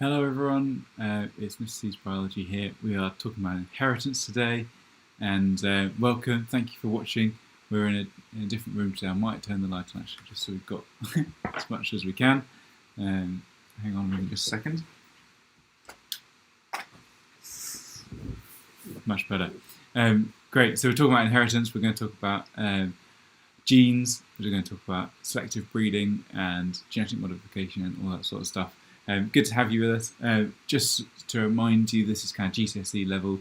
Hello everyone, it's Mr. C's Biology here. We are talking about inheritance today, and welcome, thank you for watching. We're in a different room today. I might turn the light on actually, just so we've got as much as we can. Hang on with me just a second. Much better. Great, so we're talking about inheritance. We're going to talk about genes, we're going to talk about selective breeding and genetic modification and all that sort of stuff. Good to have you with us. Just to remind you, this is kind of GCSE level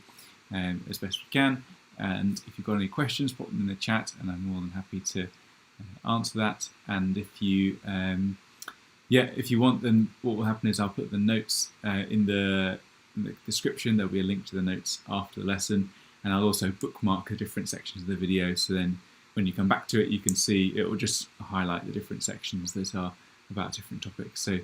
as best we can. And if you've got any questions, put them in the chat, and I'm more than happy to answer that. And if you, if you want, then what will happen is I'll put the notes in the description. There'll be a link to the notes after the lesson, and I'll also bookmark the different sections of the video. So then, when you come back to it, you can see it will just highlight the different sections that are about different topics. So.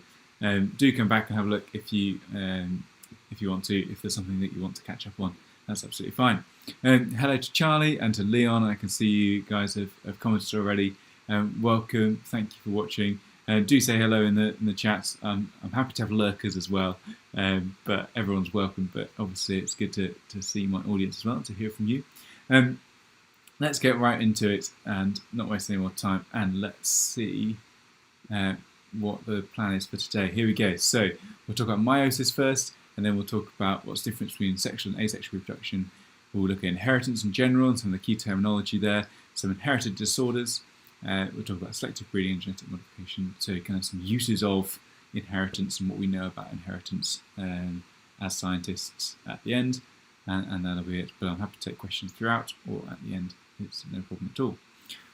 Do come back and have a look if you want to, if there's something that you want to catch up on. That's absolutely fine. Hello to Charlie and to Leon. I can see you guys have commented already. Welcome. Thank you for watching. Do say hello in the chat. I'm happy to have lurkers as well, but everyone's welcome. But obviously it's good to see my audience as well, to hear from you. Let's get right into it and not waste any more time. And let's see what the plan is for today. Here we go. So we'll talk about meiosis first, and then we'll talk about what's the difference between sexual and asexual reproduction. We'll look at inheritance in general and some of the key terminology there, some inherited disorders. We'll talk about selective breeding and genetic modification, so kind of some uses of inheritance and what we know about inheritance as scientists at the end, and that'll be it. But I'm happy to take questions throughout or at the end. It's no problem at all.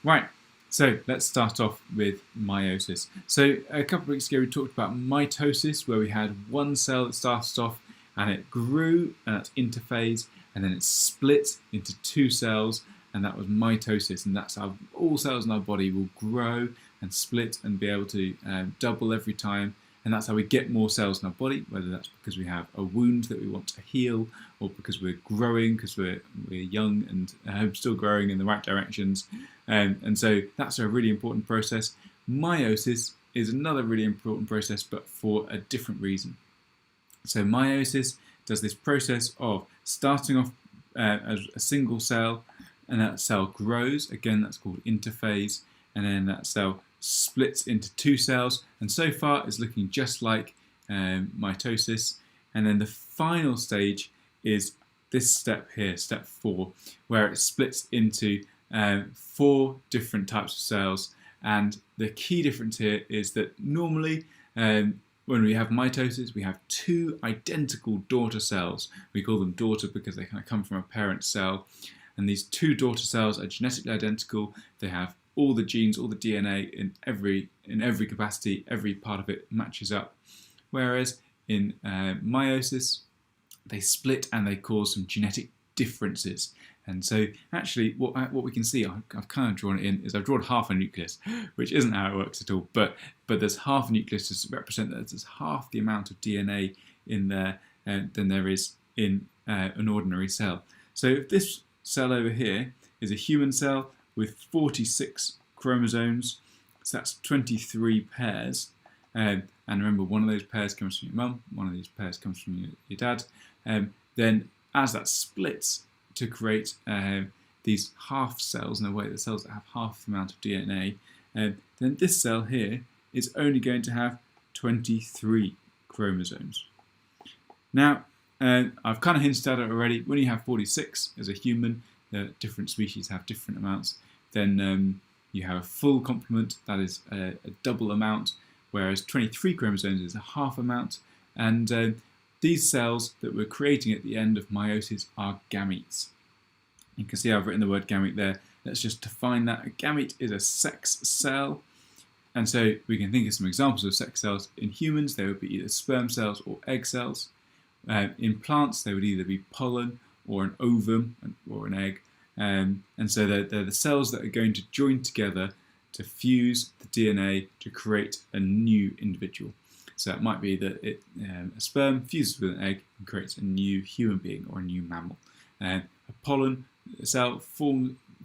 Right. So let's start off with meiosis. So a couple of weeks ago we talked about mitosis, where we had one cell that started off and it grew, and that's interphase, and then it split into two cells, and that was mitosis. And that's how all cells in our body will grow and split and be able to double every time. And that's how we get more cells in our body, whether that's because we have a wound that we want to heal, or because we're growing, because we're young and still growing in the right directions. And so that's a really important process. Meiosis is another really important process, but for a different reason. So meiosis does this process of starting off as a single cell, and that cell grows. Again, that's called interphase, and then that cell splits into two cells, and so far it's looking just like mitosis. And then the final stage is this step here, step 4, where it splits into 4 different types of cells. And the key difference here is that normally when we have mitosis, we have 2 identical daughter cells. We call them daughter because they kind of come from a parent cell, and these 2 daughter cells are genetically identical. They have all the genes, all the DNA in every capacity, every part of it matches up. Whereas in meiosis, they split and they cause some genetic differences. And so actually what we can see, I've kind of drawn it in, is I've drawn half a nucleus, which isn't how it works at all, but there's half a nucleus to represent that there's half the amount of DNA in there than there is in an ordinary cell. So if this cell over here is a human cell with 46 chromosomes, so that's 23 pairs. And remember, one of those pairs comes from your mum, one of these pairs comes from your dad. Then as that splits to create these half cells, in a way, the cells that have half the amount of DNA, then this cell here is only going to have 23 chromosomes. Now, I've kind of hinted at it already. When you have 46 as a human, different species have different amounts. Then you have a full complement, that is a double amount, whereas 23 chromosomes is a half amount. And these cells that we're creating at the end of meiosis are gametes. You can see I've written the word gamete there. Let's just define that. A gamete is a sex cell. And so we can think of some examples of sex cells. In humans, they would be either sperm cells or egg cells. In plants, they would either be pollen or an ovum or an egg. And so they're the cells that are going to join together to fuse the DNA to create a new individual. So it might be that a sperm fuses with an egg and creates a new human being or a new mammal. A pollen cell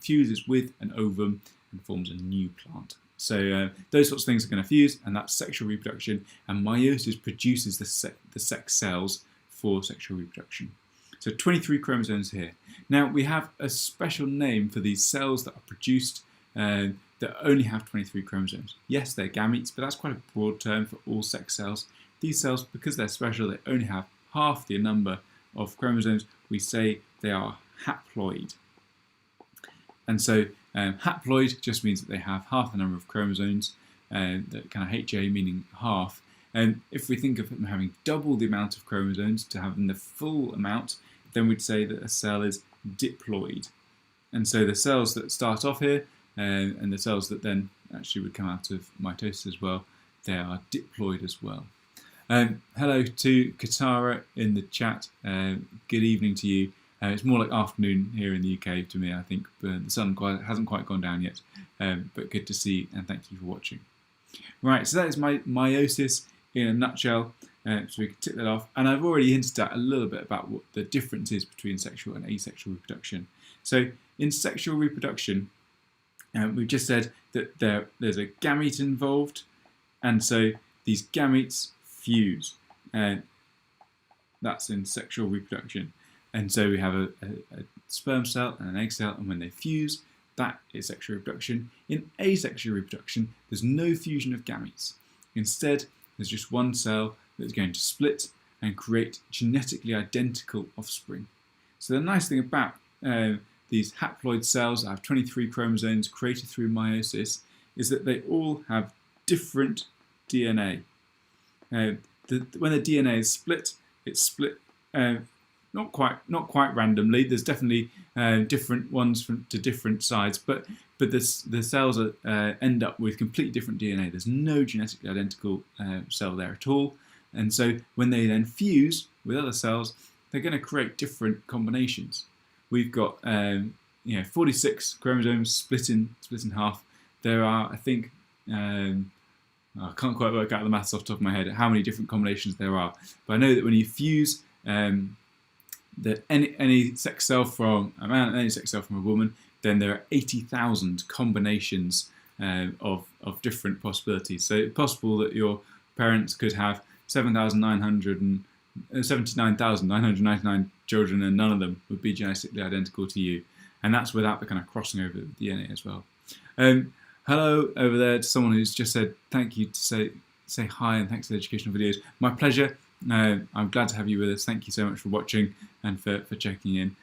fuses with an ovum and forms a new plant. So those sorts of things are going to fuse, and that's sexual reproduction. And meiosis produces the sex cells for sexual reproduction. So 23 chromosomes here. Now we have a special name for these cells that are produced that only have 23 chromosomes. Yes, they're gametes, but that's quite a broad term for all sex cells. These cells, because they're special, they only have half the number of chromosomes. We say they are haploid. And so haploid just means that they have half the number of chromosomes, that kind of HA meaning half. And if we think of them having double the amount of chromosomes to having the full amount, then we'd say that a cell is diploid. And so the cells that start off here, and the cells that then actually would come out of mitosis as well, they are diploid as well. Hello to Katara in the chat. Good evening to you. It's more like afternoon here in the UK to me, I think. But the sun hasn't quite gone down yet. But good to see, and thank you for watching. Right, so that is my meiosis in a nutshell. So we can tick that off. And I've already hinted at a little bit about what the difference is between sexual and asexual reproduction. So in sexual reproduction, we've just said that there's a gamete involved, and so these gametes fuse. That's in sexual reproduction. And so we have a sperm cell and an egg cell, and when they fuse, that is sexual reproduction. In asexual reproduction, there's no fusion of gametes. Instead, there's just one cell that's going to split and create genetically identical offspring. So the nice thing about these haploid cells that have 23 chromosomes created through meiosis is that they all have different DNA. When the DNA is split, it's split not quite randomly. There's definitely different ones to different sides, but the cells end up with completely different DNA. There's no genetically identical cell there at all, and so when they then fuse with other cells, they're going to create different combinations. We've got 46 chromosomes split in half. There are, I think, I can't quite work out the maths off the top of my head how many different combinations there are, but I know that when you fuse that any sex cell from a man and any sex cell from a woman, then there are 80,000 combinations of different possibilities. So it's possible that your parents could have 79,999 children, and none of them would be genetically identical to you. And that's without the kind of crossing over the DNA as well. Hello over there to someone who's just said thank you to say hi and thanks for the educational videos. My pleasure. I'm glad to have you with us. Thank you so much for watching and for checking in.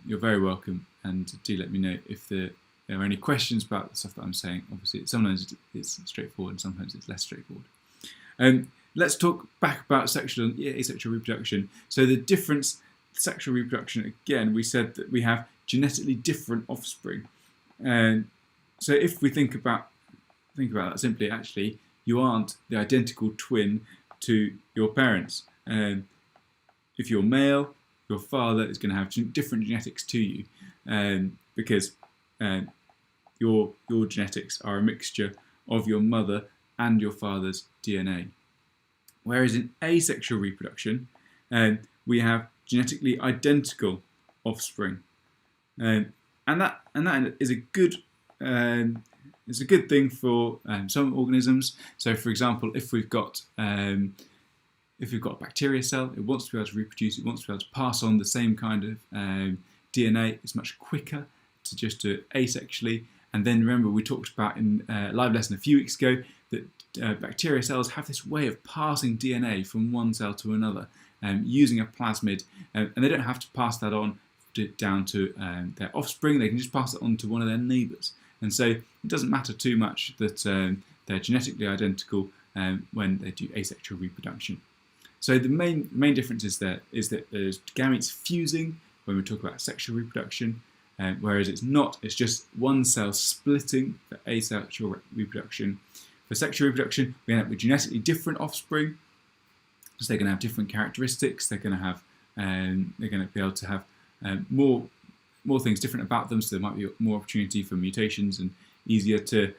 You're very welcome, and do let me know if there are any questions about the stuff that I'm saying. Obviously, sometimes it's straightforward and sometimes it's less straightforward. Let's talk back about sexual and asexual reproduction. So the difference, sexual reproduction, again, we said that we have genetically different offspring. So if we think about that simply, actually, you aren't the identical twin to your parents. If you're male, your father is going to have different genetics to you, because your genetics are a mixture of your mother and your father's DNA. Whereas in asexual reproduction, we have genetically identical offspring, and that is a good thing for some organisms. So, for example, if we've got a bacteria cell, it wants to be able to reproduce, it wants to be able to pass on the same kind of DNA. It's much quicker to just do it asexually. And then remember, we talked about in a live lesson a few weeks ago that bacteria cells have this way of passing DNA from one cell to another using a plasmid, and they don't have to pass that on down to their offspring. They can just pass it on to one of their neighbours. And so it doesn't matter too much that they're genetically identical when they do asexual reproduction. So the main difference is that there's gametes fusing when we talk about sexual reproduction, whereas it's not. It's just one cell splitting for asexual reproduction. For sexual reproduction, we end up with genetically different offspring, because they're going to have different characteristics. They're going to be able to have more things different about them. So there might be more opportunity for mutations and easier to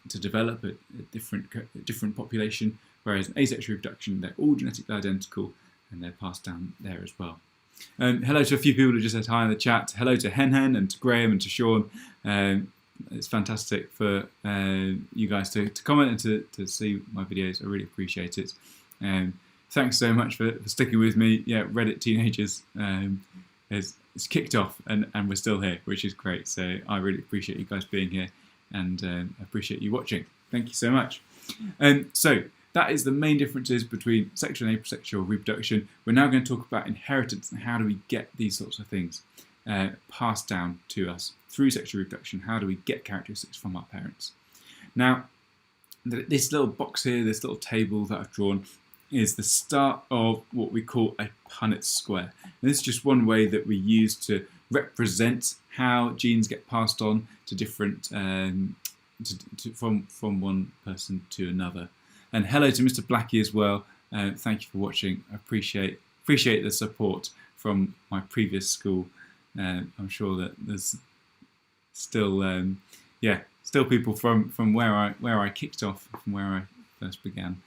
develop a different population. Whereas in asexual reproduction, they're all genetically identical and they're passed down there as well. Hello to a few people who just said hi in the chat. Hello to Hen and to Graham and to Sean. it's fantastic for you guys to comment and to see my videos. I really appreciate it. Thanks so much for sticking with me. Yeah, Reddit Teenagers it's kicked off and we're still here, which is great. So I really appreciate you guys being here and appreciate you watching. Thank you so much. So that is the main differences between sexual and asexual reproduction. We're now going to talk about inheritance and how do we get these sorts of things passed down to us through sexual reproduction. How do we get characteristics from our parents? Now, this little box here, this little table that I've drawn, is the start of what we call a Punnett square. And this is just one way that we use to represent how genes get passed on to different, from one person to another. And hello to Mr. Blackie as well. Thank you for watching. I appreciate the support from my previous school. I'm sure that there's still, still people from where I kicked off, from where I first began,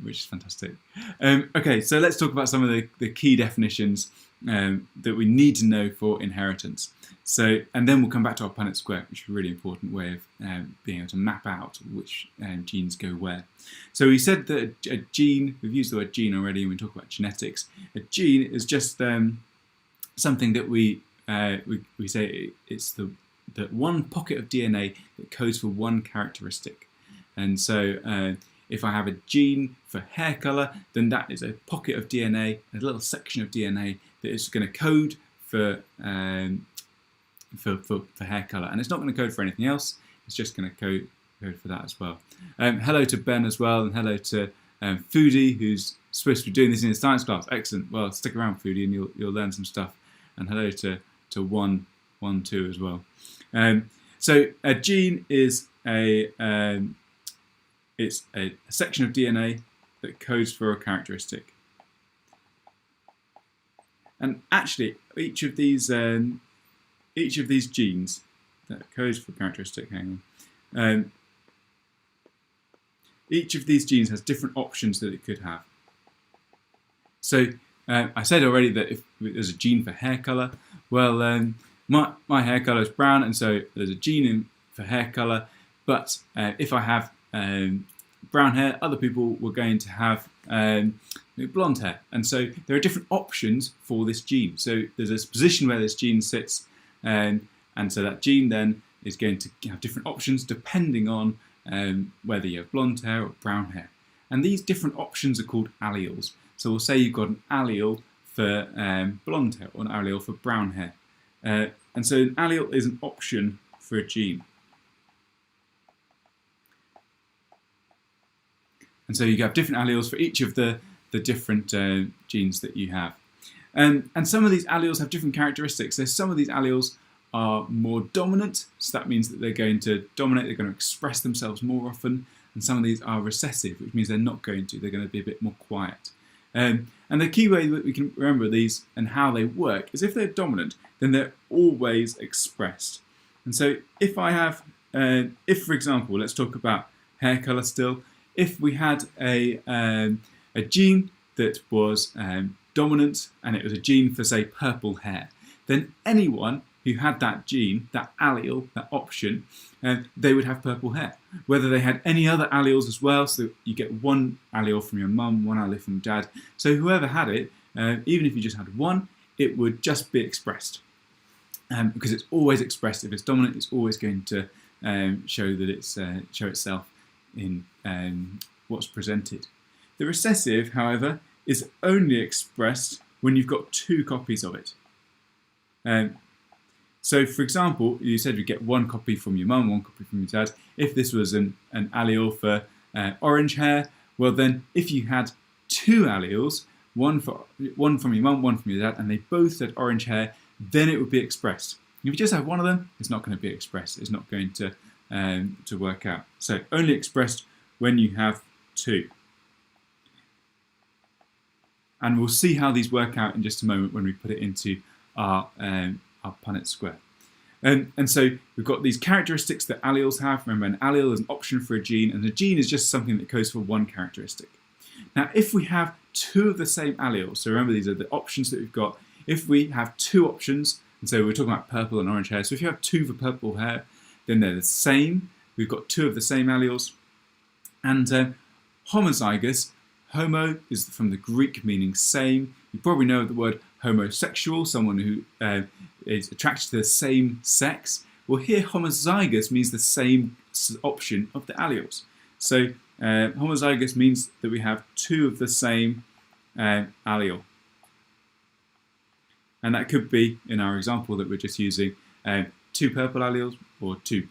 which is fantastic. Okay, so let's talk about some of the key definitions that we need to know for inheritance. So, and then we'll come back to our Punnett square, which is a really important way of being able to map out which genes go where. So we said that a gene, we've used the word gene already when we talk about genetics. A gene is just something that we say it's the one pocket of DNA that codes for one characteristic. And so if I have a gene for hair colour, then that is a pocket of DNA, a little section of DNA that is going to code for hair colour, and it's not going to code for anything else. It's just going to code for that as well. Hello to Ben as well, and hello to Foodie, who's supposed to be doing this in his science class. Excellent. Well, stick around, Foodie, and you'll learn some stuff. And hello to 112 as well. So a gene is it's a section of DNA that codes for a characteristic. And actually, each of these genes that codes for characteristic, each of these genes has different options that it could have. So I said already that if there's a gene for hair colour, well, my hair colour is brown, and so there's a gene for hair colour. But if I have brown hair, other people were going to have blonde hair, and so there are different options for this gene. So there's a position where this gene sits, and so that gene then is going to have different options depending on whether you have blonde hair or brown hair. And these different options are called alleles. So we'll say you've got an allele for blonde hair or an allele for brown hair. And so an allele is an option for a gene. And so you have different alleles for each of the different genes that you have. And some of these alleles have different characteristics. So some of these alleles are more dominant, so that means that they're going to dominate, they're going to express themselves more often. And some of these are recessive, which means they're not going to, they're going to be a bit more quiet. And the key way that we can remember these and how they work is if they're dominant, then they're always expressed. And so if I have, if for example, let's talk about hair colour still, if we had a gene that was dominant and it was a gene for, say, purple hair, then anyone who had that gene, that allele, that option, they would have purple hair. Whether they had any other alleles as well, so you get one allele from your mum, one allele from dad. So whoever had it, even if you just had one, it would just be expressed. Because it's always expressed. If it's dominant, it's always going to show that it's show itself in what's presented. The recessive, however, is only expressed when you've got two copies of it. So, for example, you said you get one copy from your mum, one copy from your dad. If this was an allele for orange hair, well then, if you had two alleles, one from your mum, one from your dad, and they both had orange hair, then it would be expressed. If you just have one of them, it's not going to be expressed. It's not going to work out. So, only expressed when you have two. And we'll see how these work out in just a moment when we put it into our Punnett square. And so we've got these characteristics that alleles have. Remember, an allele is an option for a gene, and a gene is just something that codes for one characteristic. Now, if we have two of the same alleles, so remember these are the options that we've got. If we have two options, and so we're talking about purple and orange hair, so if you have two for purple hair, then they're the same. We've got two of the same alleles. And homozygous, homo is from the Greek meaning same. You probably know the word homosexual, someone who is attracted to the same sex. Well, here homozygous means the same option of the alleles. So homozygous means that we have two of the same allele. And that could be, in our example that we're just using, two purple alleles or two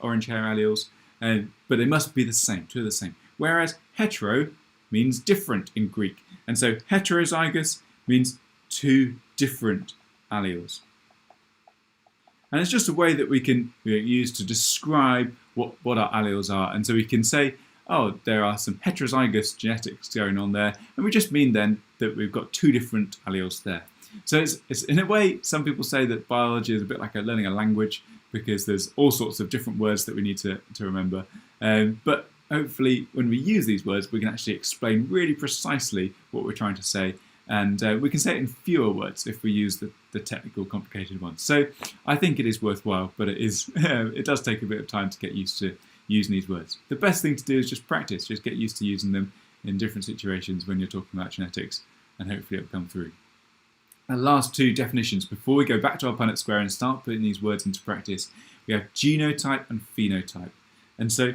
orange hair alleles, but they must be the same, two of the same. Whereas hetero means different in Greek. And so heterozygous means two different alleles. And it's just a way that we can use to describe what our alleles are. And so we can say, oh, there are some heterozygous genetics going on there. And we just mean then that we've got two different alleles there. So it's in a way, some people say that biology is a bit like learning a language, because there's all sorts of different words that we need to remember. But hopefully when we use these words, we can actually explain really precisely what we're trying to say. And we can say it in fewer words if we use the technical, complicated ones. So I think it is worthwhile, but it does take a bit of time to get used to using these words. The best thing to do is just practice, just get used to using them in different situations when you're talking about genetics, and hopefully it'll come through. And last two definitions before we go back to our Punnett square and start putting these words into practice. We have genotype and phenotype. And so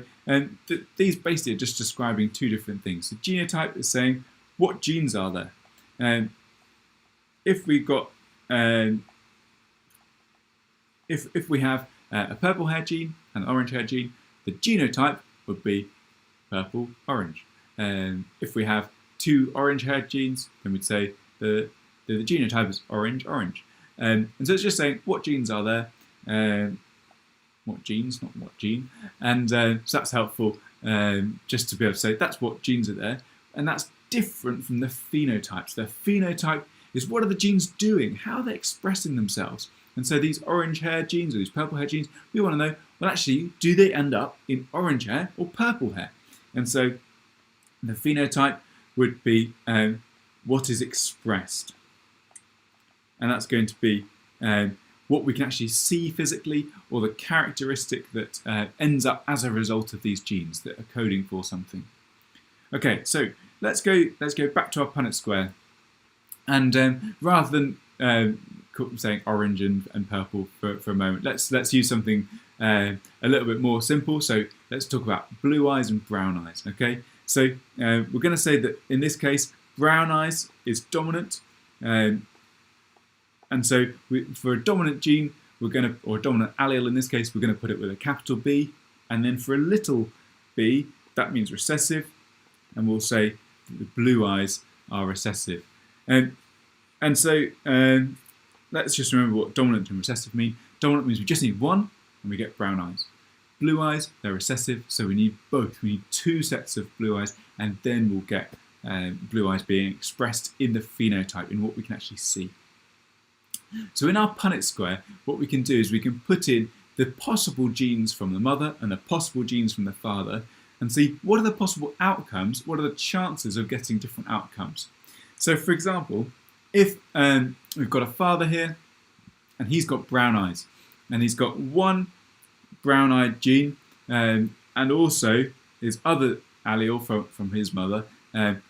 these basically are just describing two different things. The genotype is saying what genes are there. If we've got if we have a purple hair gene and an orange hair gene, the genotype would be purple orange. If we have two orange hair genes, then we'd say the genotype is orange orange. And so it's just saying what genes are there. What genes, not what gene. And so that's helpful just to be able to say that's what genes are there. And that's different from the phenotypes. The phenotype is what are the genes doing? How are they expressing themselves? And so these orange hair genes or these purple hair genes, we want to know, well, actually, do they end up in orange hair or purple hair? And so the phenotype would be what is expressed. And that's going to be what we can actually see physically, or the characteristic that ends up as a result of these genes that are coding for something. Okay, so let's go back to our Punnett square, and rather than saying orange and purple for a moment, let's use something a little bit more simple. So let's talk about blue eyes and brown eyes. Okay, so we're going to say that in this case, brown eyes is dominant. And so for a dominant gene, or a dominant allele in this case, we're going to put it with a capital B. And then for a little b, that means recessive. And we'll say the blue eyes are recessive. And so let's just remember what dominant and recessive mean. Dominant means we just need one, and we get brown eyes. Blue eyes, they're recessive, so we need both. We need two sets of blue eyes, and then we'll get blue eyes being expressed in the phenotype, in what we can actually see. So in our Punnett square, what we can do is we can put in the possible genes from the mother and the possible genes from the father, and see what are the possible outcomes, what are the chances of getting different outcomes. So for example, if we've got a father here, and he's got brown eyes, and he's got one brown-eyed gene, and also his other allele from his mother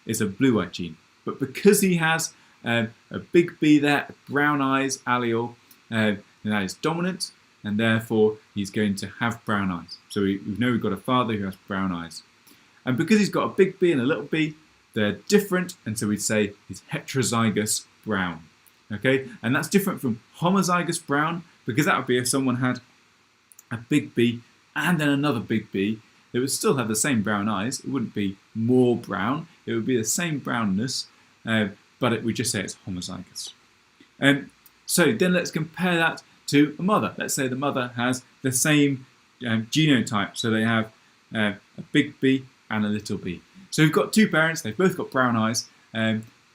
is a blue-eyed gene. But because he has a big B there, a brown eyes allele, and that is dominant, and therefore he's going to have brown eyes. So we know we've got a father who has brown eyes. And because he's got a big B and a little b, they're different, and so we'd say he's heterozygous brown. Okay, and that's different from homozygous brown, because that would be if someone had a big B and then another big B, they would still have the same brown eyes. It wouldn't be more brown, it would be the same brownness, but we just say it's homozygous. So then let's compare that to a mother. Let's say the mother has the same genotype, so they have a big B and a little b. So we've got two parents, they've both got brown eyes,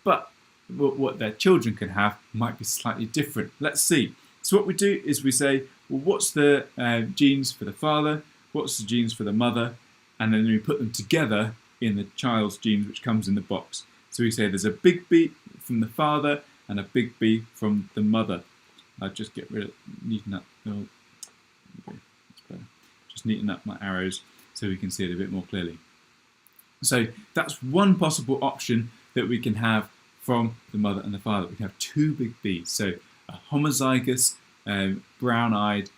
but what their children can have might be slightly different. Let's see. So what we do is we say, well, what's the genes for the father, what's the genes for the mother, and then we put them together in the child's genes, which comes in the box. So we say there's a big B from the father and a big B from the mother. I'll just get rid of neaten up. Oh, okay, that's better. just neaten up my arrows so we can see it a bit more clearly. So that's one possible option that we can have from the mother and the father. We can have two big Bs, so a homozygous brown-eyed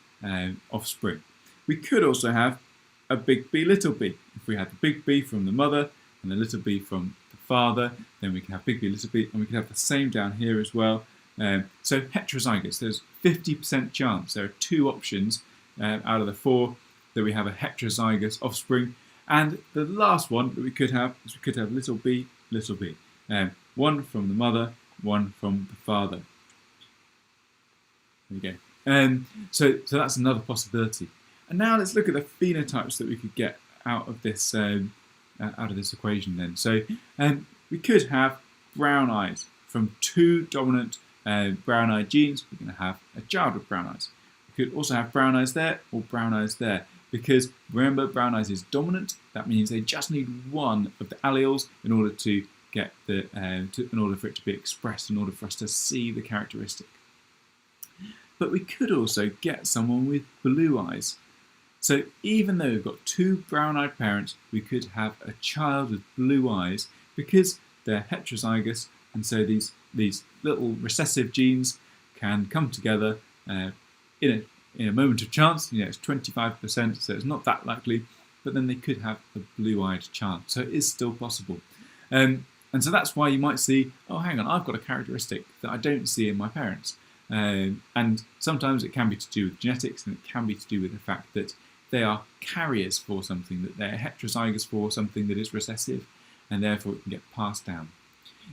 offspring. We could also have a big B, little b. If we had the big B from the mother and the little b from the father, then we can have big B, little b, and we can have the same down here as well. So heterozygous, there's 50% chance. There are two options out of the four that we have a heterozygous offspring. And the last one that we could have is we could have little b, little b. One from the mother, one from the father. There we go. So that's another possibility. And now let's look at the phenotypes that we could get out of this equation then. So we could have brown eyes. From two dominant brown-eyed genes, we're going to have a child with brown eyes. We could also have brown eyes there or brown eyes there, because remember, brown eyes is dominant. That means they just need one of the alleles in order to get in order for it to be expressed, in order for us to see the characteristic. But we could also get someone with blue eyes. So even though we've got two brown-eyed parents, we could have a child with blue eyes because they're heterozygous, and so these little recessive genes can come together in a moment of chance. It's 25%, so it's not that likely, but then they could have a blue-eyed child. So it is still possible. And so that's why you might see, oh, hang on, I've got a characteristic that I don't see in my parents. And sometimes it can be to do with genetics, and it can be to do with the fact that they are carriers for something, that they're heterozygous for something that is recessive, and therefore it can get passed down.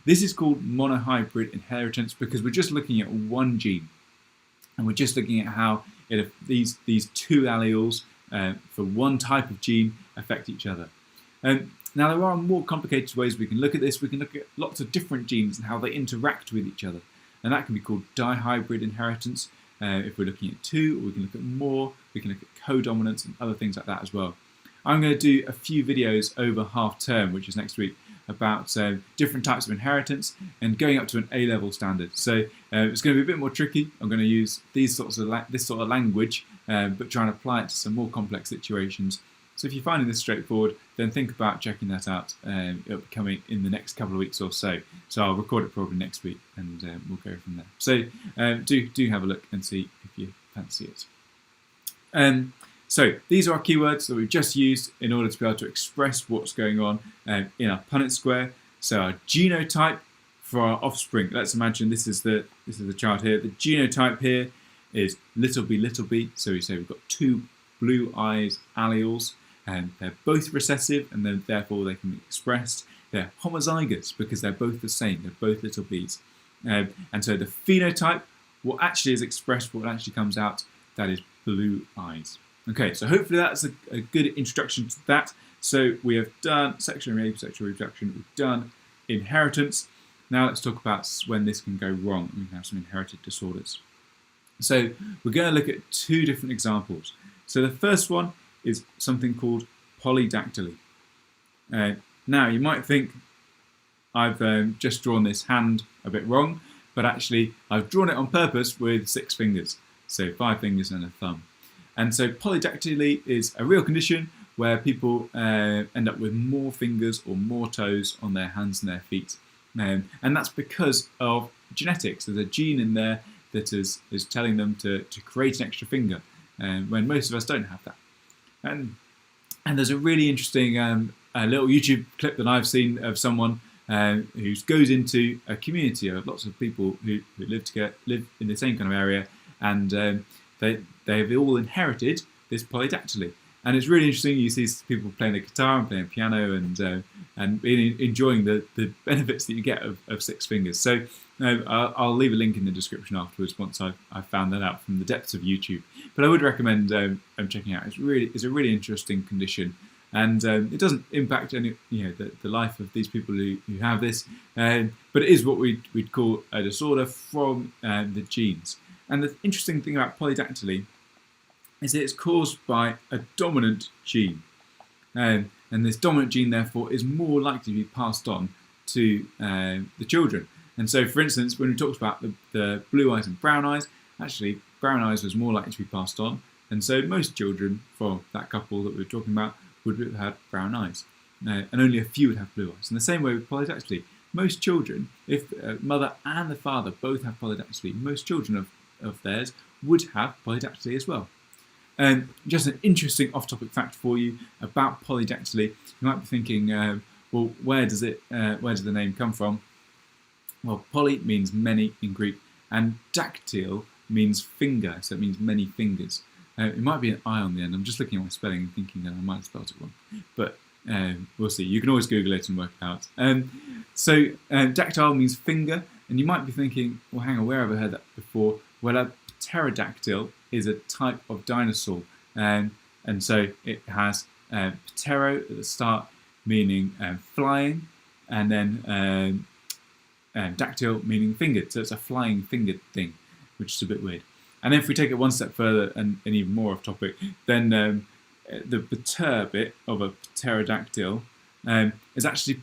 This is called monohybrid inheritance because we're just looking at one gene, and we're just looking at how these two alleles for one type of gene affect each other. Now there are more complicated ways we can look at this. We can look at lots of different genes and how they interact with each other, and that can be called dihybrid inheritance if we're looking at two, or we can look at more. We can look at codominance and other things like that as well. I'm going to do a few videos over half term, which is next week, about different types of inheritance and going up to an A-level standard. So it's going to be a bit more tricky. I'm going to use this sort of language, but try and apply it to some more complex situations. So if you're finding this straightforward, then think about checking that out. It'll be coming in the next couple of weeks or so. So I'll record it probably next week, and we'll go from there. So do have a look and see if you fancy it. So these are our keywords that we've just used in order to be able to express what's going on in our Punnett square. So our genotype for our offspring. Let's imagine this is the child here. The genotype here is little b. So we say we've got two blue eyes alleles, and they're both recessive, and then therefore they can be expressed. They're homozygous because they're both the same. They're both little b's, and so the phenotype, what actually is expressed, what actually comes out, that is blue eyes. Okay, so hopefully that's a good introduction to that. So we have done sexual and asexual reproduction, we've done inheritance. Now let's talk about when this can go wrong and we can have some inherited disorders. So we're going to look at two different examples. So the first one is something called polydactyly. Now you might think I've just drawn this hand a bit wrong, but actually I've drawn it on purpose with 6 fingers. So 5 fingers and a thumb. And so polydactyly is a real condition where people end up with more fingers or more toes on their hands and their feet. And that's because of genetics. There's a gene in there that is telling them to create an extra finger, when most of us don't have that. And there's a really interesting a little YouTube clip that I've seen of someone who goes into a community of lots of people who live in the same kind of area, and they've all inherited this polydactyly. And it's really interesting. You see people playing the guitar and playing piano and enjoying the benefits that you get of 6 fingers. So I'll leave a link in the description afterwards once I've found that out from the depths of YouTube. But I would recommend checking it out. It's a really interesting condition, and it doesn't impact any the life of these people who have this, but it is what we'd call a disorder from the genes. And the interesting thing about polydactyly is that it's caused by a dominant gene. And this dominant gene, therefore, is more likely to be passed on to the children. And so, for instance, when we talked about the blue eyes and brown eyes, actually, brown eyes was more likely to be passed on And so most children from that couple that we were talking about would have had brown eyes. And only a few would have blue eyes. In the same way with polydactyly, most children, if the mother and the father both have polydactyly, most children of theirs would have polydactyly as well. And just an interesting off-topic fact for you about polydactyly. You might be thinking, well, where does the name come from? Well, poly means many in Greek, and dactyl means finger, so it means many fingers. It might be an I on the end. I'm just looking at my spelling and thinking that I might have spelled it wrong, but we'll see. You can always Google it and work it out. Dactyl means finger, and you might be thinking, well, hang on, where have I heard that before? Well, a pterodactyl is a type of dinosaur, and so it has ptero at the start, meaning flying, and then dactyl meaning fingered. So it's a flying fingered thing, which is a bit weird. And then if we take it one step further and even more off topic, then the pter bit of a pterodactyl is actually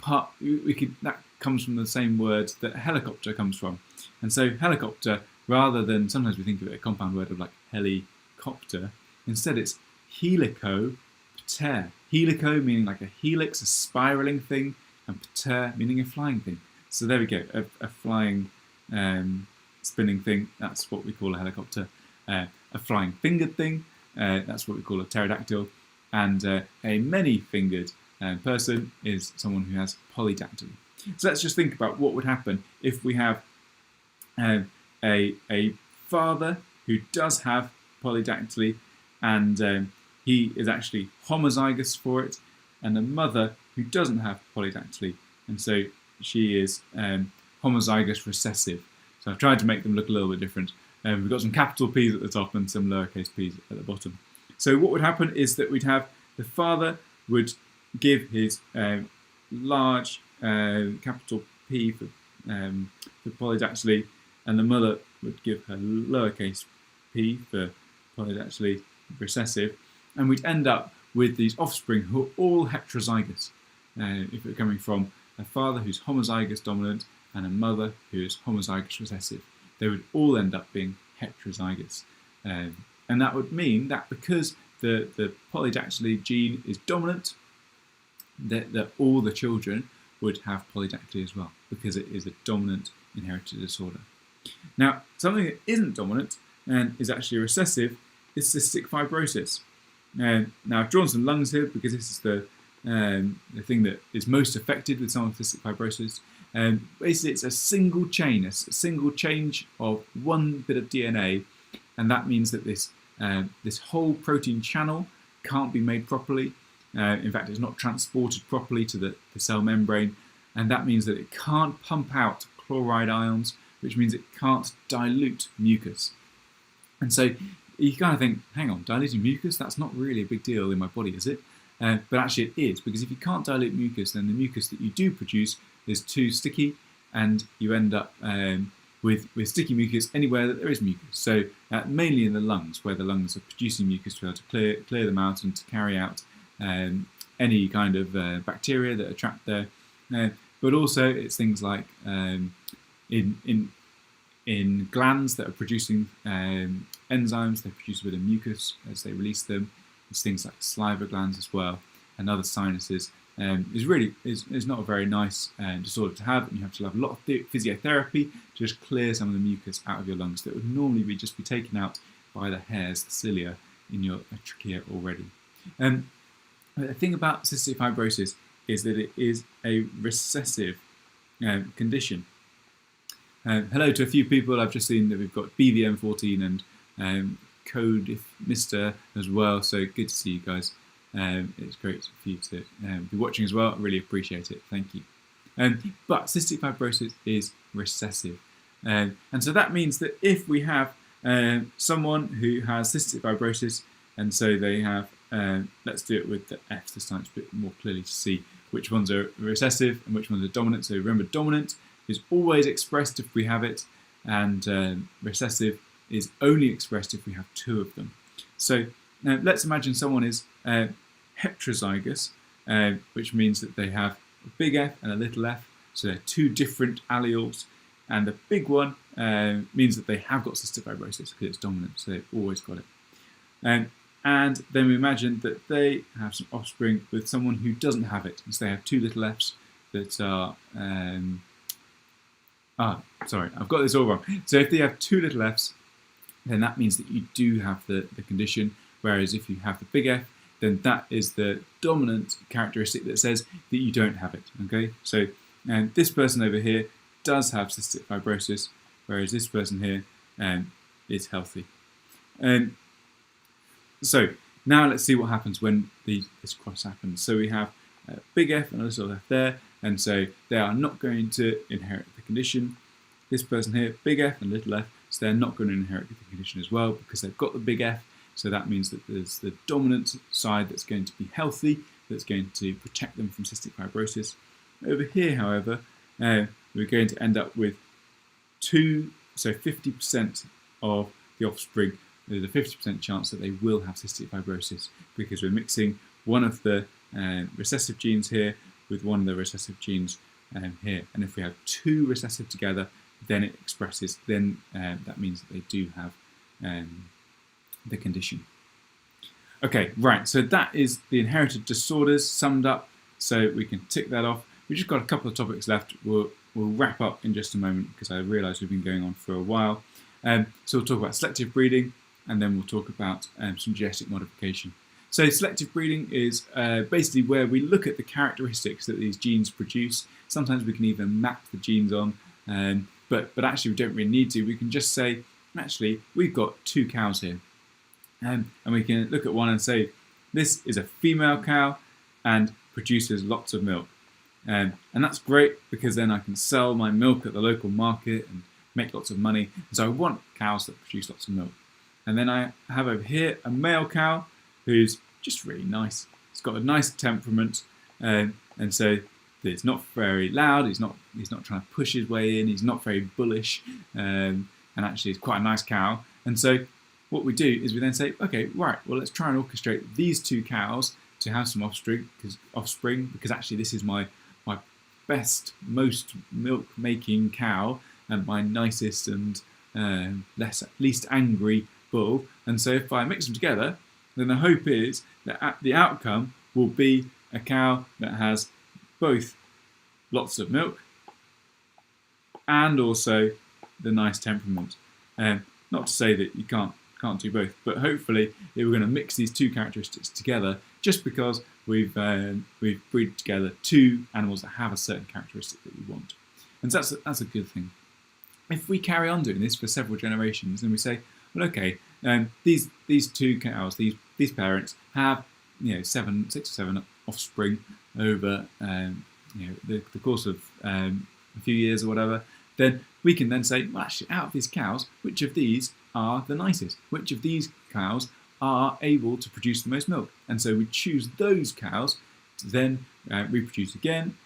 that comes from the same word that helicopter comes from. And so helicopter, rather than sometimes we think of it a compound word of like helicopter, instead it's helicopter. Helico meaning like a helix, a spiraling thing, and pter meaning a flying thing. So there we go, a flying spinning thing, that's what we call a helicopter. A flying fingered thing, that's what we call a pterodactyl. And a many-fingered person is someone who has polydactyly. So let's just think about what would happen if we have a father who does have polydactyly, and he is actually homozygous for it, and a mother who doesn't have polydactyly, and so she is homozygous recessive. So I've tried to make them look a little bit different. We've got some capital P's at the top and some lowercase p's at the bottom. So what would happen is that we'd have the father would give his large capital P for polydactyly, and the mother would give her lowercase p for polydactyly recessive, and we'd end up with these offspring who are all heterozygous. If we're coming from a father who's homozygous dominant and a mother who is homozygous recessive, they would all end up being heterozygous. And that would mean that because the polydactyly gene is dominant, that all the children would have polydactyly as well, because it is a dominant inherited disorder. Now, something that isn't dominant and is actually recessive is cystic fibrosis. Now, I've drawn some lungs here because this is the thing that is most affected with someone with cystic fibrosis. Basically, it's a single chain, a single change of one bit of DNA, and that means that this whole protein channel can't be made properly. In fact, it's not transported properly to the cell membrane, and that means that it can't pump out chloride ions, which means it can't dilute mucus. And so you kind of think, hang on, diluting mucus, that's not really a big deal in my body, is it? But actually it is, because if you can't dilute mucus, then the mucus that you do produce is too sticky, and you end up with sticky mucus anywhere that there is mucus. So mainly in the lungs, where the lungs are producing mucus to be able to clear them out and to carry out any kind of bacteria that are trapped there. But also it's things like in glands that are producing enzymes, they produce a bit of mucus as they release them. There's things like saliva glands as well, and other sinuses. Is not a very nice disorder to have, and you have to have a lot of physiotherapy to just clear some of the mucus out of your lungs that would normally just be taken out by the hairs, the cilia, in your trachea already. The thing about cystic fibrosis is that it is a recessive condition. Hello to a few people. I've just seen that we've got BVM14 and Code if Mr. as well, so good to see you guys. It's great for you to be watching as well. I really appreciate it. Thank you. But cystic fibrosis is recessive. And so that means that if we have someone who has cystic fibrosis, and so they have, let's do it with the F this time, it's a bit more clearly to see which ones are recessive and which ones are dominant. So remember, dominant is always expressed if we have it, and recessive is only expressed if we have two of them. So now let's imagine someone is heterozygous, which means that they have a big F and a little f, so they're two different alleles, and the big one means that they have got cystic fibrosis because it's dominant, so they've always got it. And then we imagine that they have some offspring with someone who doesn't have it. So they have two little f's that are... sorry, I've got this all wrong. So if they have two little f's, then that means that you do have the condition, whereas if you have the big F, then that is the dominant characteristic that says that you don't have it. Okay, so this person over here does have cystic fibrosis, whereas this person here is healthy. So now let's see what happens when this cross happens. So we have a big F and a little f there, and so they are not going to inherit the condition. This person here, big F and little f, so they're not going to inherit the condition as well because they've got the big F. So that means that there's the dominant side that's going to be healthy, that's going to protect them from cystic fibrosis. Over here, however, we're going to end up with 50% of the offspring. There's a 50% chance that they will have cystic fibrosis because we're mixing one of the recessive genes here with one of the recessive genes here. And if we have two recessive together, then it expresses, then that means that they do have the condition. Okay, right, so that is the inherited disorders summed up, so we can tick that off. We've just got a couple of topics left. We'll wrap up in just a moment because I realise we've been going on for a while. So we'll talk about selective breeding, and then we'll talk about some genetic modification. So selective breeding is basically where we look at the characteristics that these genes produce. Sometimes we can even map the genes on, but actually we don't really need to. We can just say, actually, we've got two cows here. And we can look at one and say, this is a female cow and produces lots of milk. And that's great because then I can sell my milk at the local market and make lots of money. And so I want cows that produce lots of milk. And then I have over here a male cow who's just really nice. He's got a nice temperament, and so he's not very loud. He's not trying to push his way in. He's not very bullish, and actually he's quite a nice cow. And so what we do is we then say, okay, right, well, let's try and orchestrate these two cows to have some offspring, because actually this is my best, most milk-making cow and my nicest and least angry bull. And so if I mix them together, then the hope is that the outcome will be a cow that has both lots of milk and also the nice temperament. Not to say that you can't do both, but hopefully we're going to mix these two characteristics together just because we've breed together two animals that have a certain characteristic that we want. And so that's a good thing. If we carry on doing this for several generations, then we say, well, okay, these two cows, these parents have 6 or 7 offspring over the course of a few years or whatever. Then we can then say, well, actually, out of these cows, which of these are the nicest? Which of these cows are able to produce the most milk? And so we choose those cows to then reproduce again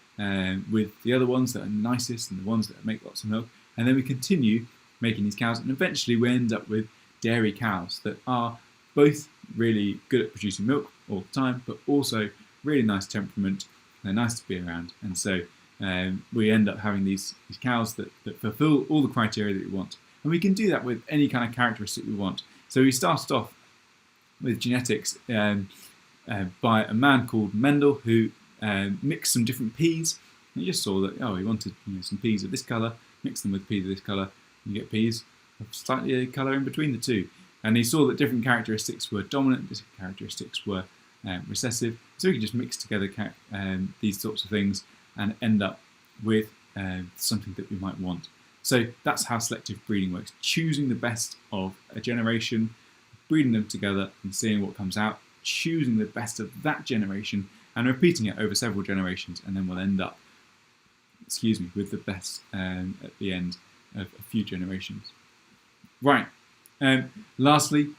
with the other ones that are nicest and the ones that make lots of milk. And then we continue making these cows, and eventually we end up with dairy cows that are both really good at producing milk all the time, but also really nice temperament. They're nice to be around. And so we end up having these cows that fulfill all the criteria that we want. And we can do that with any kind of characteristic we want. So we started off with genetics by a man called Mendel, who mixed some different peas. And he just saw that, he wanted some peas of this colour, mix them with peas of this colour, and you get peas of slightly a colour in between the two. And he saw that different characteristics were dominant, different characteristics were recessive. So we can just mix together these sorts of things and end up with something that we might want. So that's how selective breeding works, choosing the best of a generation, breeding them together and seeing what comes out, choosing the best of that generation and repeating it over several generations, and then we'll end up, with the best at the end of a few generations. Right, lastly,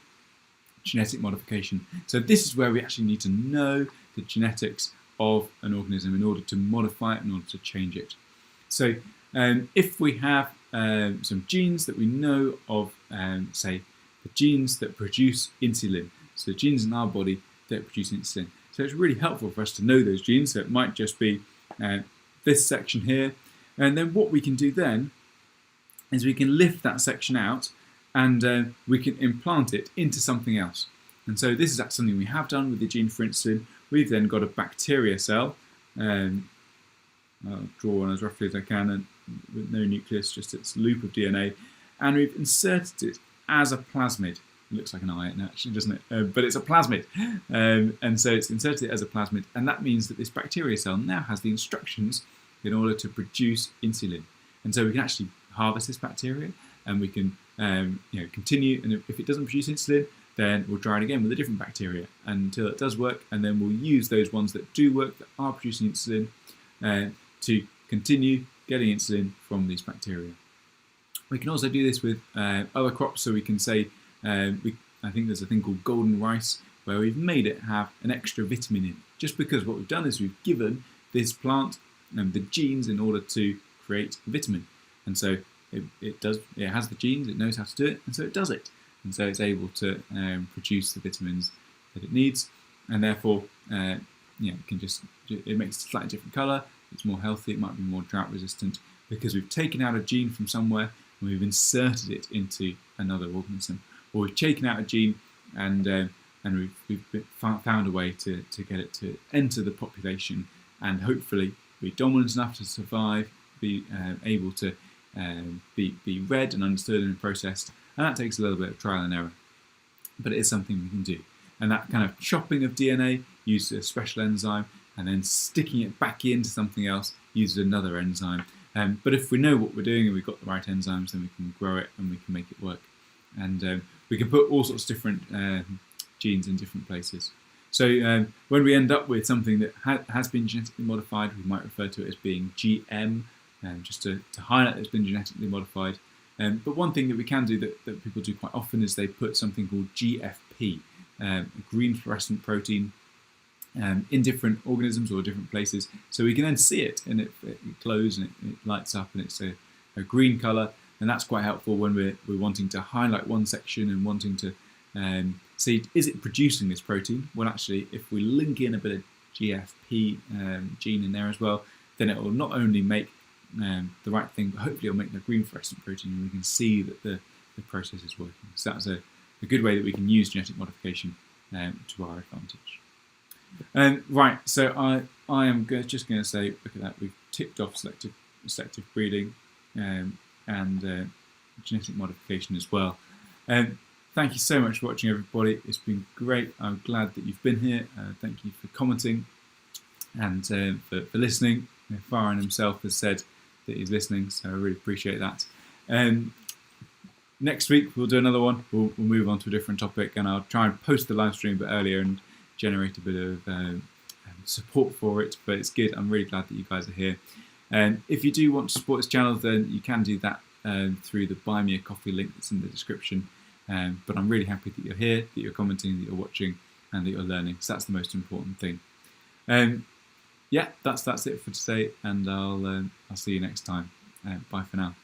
genetic modification. So this is where we actually need to know the genetics of an organism in order to modify it, in order to change it. So if we have some genes that we know of, say, the genes that produce insulin, so the genes in our body that produce insulin. So it's really helpful for us to know those genes. So it might just be this section here. And then what we can do then is we can lift that section out and we can implant it into something else. And so this is something we have done with the gene for insulin. We've then got a bacteria cell. I'll draw one as roughly as I can, and with no nucleus, just its loop of DNA. And we've inserted it as a plasmid. It looks like an eye, actually, doesn't it? But it's a plasmid. And so it's inserted as a plasmid. And that means that this bacteria cell now has the instructions in order to produce insulin. And so we can actually harvest this bacteria, and we can continue. And if it doesn't produce insulin, then we'll try it again with a different bacteria until it does work. And then we'll use those ones that do work, that are producing insulin, to continue getting insulin from these bacteria. We can also do this with other crops. So we can say, I think there's a thing called golden rice, where we've made it have an extra vitamin in, just because what we've done is we've given this plant the genes in order to create a vitamin. And so it has the genes, it knows how to do it, and so it does it. And so it's able to produce the vitamins that it needs, and therefore it makes a slightly different colour, it's more healthy, it might be more drought resistant, because we've taken out a gene from somewhere and we've inserted it into another organism. Or we've taken out a gene and we've found a way to get it to enter the population and hopefully be dominant enough to survive, be able to be read and understood and processed. And that takes a little bit of trial and error, but it is something we can do. And that kind of chopping of DNA uses a special enzyme, and then sticking it back into something else uses another enzyme. But if we know what we're doing and we've got the right enzymes, then we can grow it and we can make it work. And we can put all sorts of different genes in different places. So when we end up with something that has been genetically modified, we might refer to it as being GM, just to highlight that it's been genetically modified. But one thing that we can do that people do quite often is they put something called GFP, a green fluorescent protein, in different organisms or different places. So we can then see it, and it glows and it lights up, and it's a green colour. And that's quite helpful when we're wanting to highlight one section and wanting to see, is it producing this protein? Well, actually, if we link in a bit of GFP gene in there as well, then it will not only make the right thing, but hopefully it'll make the green fluorescent protein, and we can see that the process is working. So that's a good way that we can use genetic modification to our advantage. Right, so I am just going to say, look at that, we've ticked off selective breeding and genetic modification as well. Thank you so much for watching, everybody. It's been great. I'm glad that you've been here. Thank you for commenting and for listening. Farhan himself has said that he's listening, so I really appreciate that. Next week we'll do another one. We'll move on to a different topic, and I'll try and post the live stream a bit earlier and generate a bit of support for it, but it's good. I'm really glad that you guys are here. If you do want to support this channel, then you can do that through the Buy Me a Coffee link that's in the description. But I'm really happy that you're here, that you're commenting, that you're watching, and that you're learning. So that's the most important thing. Yeah, that's it for today, and I'll see you next time. Bye for now.